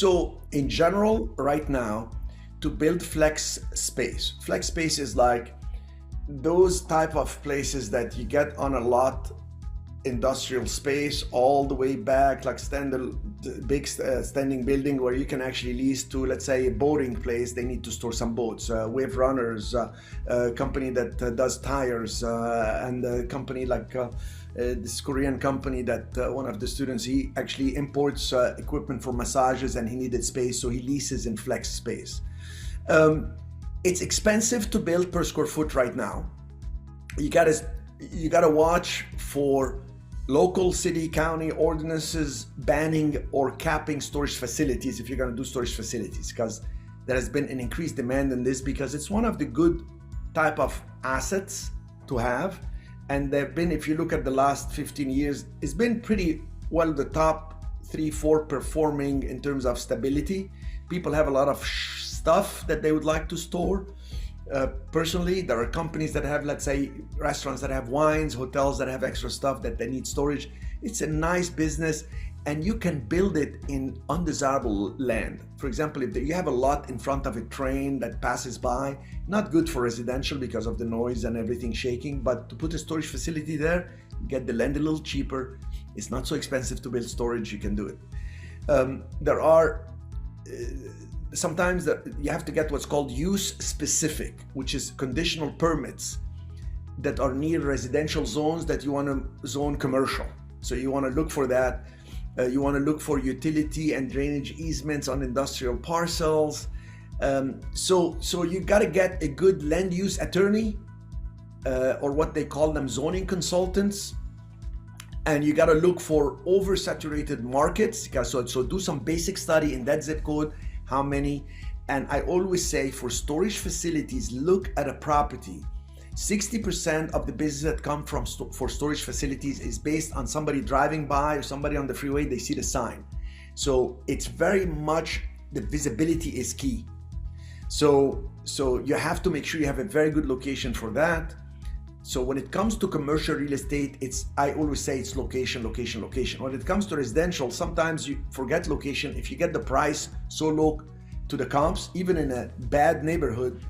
So in general, right now, to build flex space is like those type of places that you get on a lot, industrial space all the way back, like big standing building where you can actually lease to, let's say, a boating place. They need to store some boats, wave runners, a company that does tires, and a company like this Korean company that one of the students, he actually imports equipment for massages and he needed space, so he leases in flex space. It's expensive to build per square foot right now. You gotta watch for local city, county ordinances banning or capping storage facilities if you're gonna do storage facilities, because there has been an increased demand in this because it's one of the good type of assets to have. And they've been, if you look at the last 15 years, it's been pretty well the top 3-4 performing in terms of stability. People have a lot of stuff that they would like to store. Personally, there are companies that have, let's say, restaurants that have wines, hotels that have extra stuff that they need storage. It's a nice business, and you can build it in undesirable land. For example, if you have a lot in front of a train that passes by, not good for residential because of the noise and everything shaking, but to put a storage facility there, get the land a little cheaper. It's not so expensive to build storage, you can do it. There are sometimes you have to get what's called use specific, which is conditional permits that are near residential zones that you want to zone commercial. So you want to look for that. You want to look for utility and drainage easements on industrial parcels. So you got to get a good land use attorney, or what they call them, zoning consultants. And you got to look for oversaturated markets. So do some basic study in that zip code. How many? And I always say for storage facilities, look at a property. 60% of the business that come from for storage facilities is based on somebody driving by or somebody on the freeway, they see the sign. So it's very much, the visibility is key. So you have to make sure you have a very good location for that. So when it comes to commercial real estate, I always say it's location, location, location. When it comes to residential, sometimes you forget location. If you get the price so low to the comps, even in a bad neighborhood,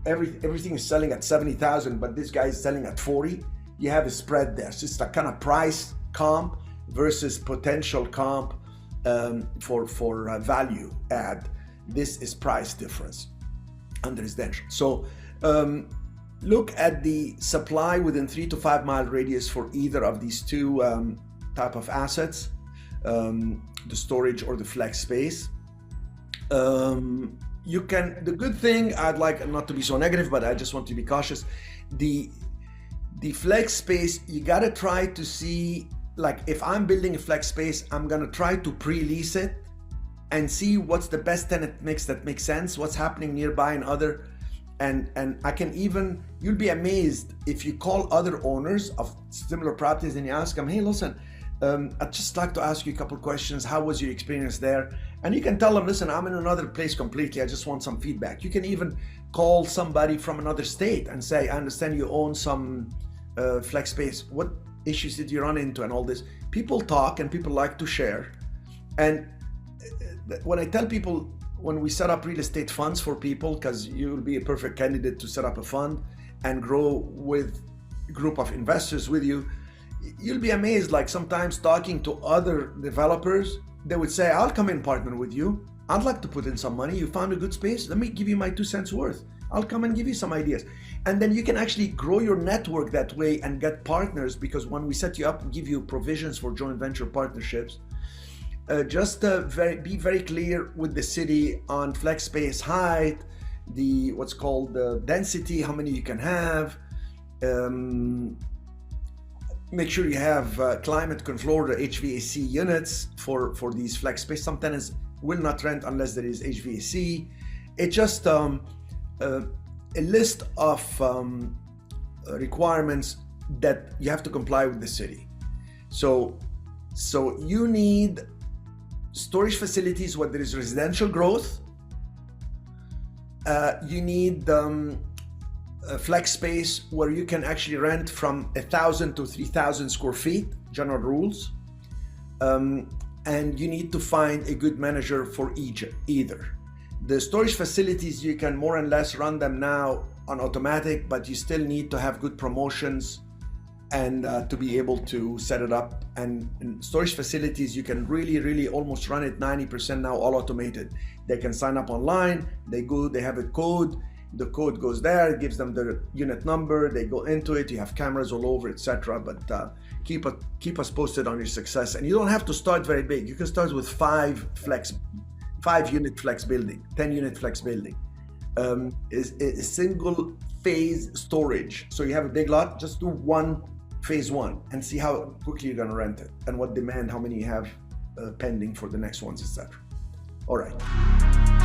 everything is selling at 70,000, but this guy is selling at 40. You have a spread there. So it's a kind of price comp versus potential comp for value add. This is price difference under residential. So look at the supply within 3 to 5 mile radius for either of these two type of assets, the storage or the flex space. The good thing, I'd like not to be so negative, but I just want to be cautious. The flex space, you gotta try to see, like if I'm building a flex space, I'm gonna try to pre-lease it and see what's the best tenant mix that makes sense, what's happening nearby and other. And I can even, you'll be amazed if you call other owners of similar properties and you ask them, hey, listen, I'd just like to ask you a couple of questions. How was your experience there? And you can tell them, listen, I'm in another place completely. I just want some feedback. You can even call somebody from another state and say, I understand you own some flex space. What issues did you run into and all this? People talk and people like to share. And when I tell people, when we set up real estate funds for people, because you'll be a perfect candidate to set up a fund and grow with a group of investors with you, you'll be amazed. Like sometimes talking to other developers, they would say, I'll come in partner with you. I'd like to put in some money. You found a good space. Let me give you my 2 cents worth. I'll come and give you some ideas. And then you can actually grow your network that way and get partners, because when we set you up and give you provisions for joint venture partnerships, be very clear with the city on flex space height, what's called the density, how many you can have. Make sure you have climate controlled HVAC units for these flex space. Some tenants will not rent unless there is HVAC. It's just a list of requirements that you have to comply with the city. So you need storage facilities where there is residential growth. You need a flex space where you can actually rent from 1,000 to 3,000 square feet, general rules. And and you need to find a good manager for either. The storage facilities, you can more or less run them now on automatic, but you still need to have good promotions and to be able to set it up. And in storage facilities, you can really almost run it 90% now all automated. They can sign up online, they have a code, the code goes there, it gives them the unit number, they go into it, you have cameras all over, etc. But keep us posted on your success. And you don't have to start very big. You can start with 5 unit flex building, 10 unit flex building. Is a single phase storage. So you have a big lot, just do one phase 1 and see how quickly you're gonna rent it and what demand, how many you have pending for the next ones, etc. All right.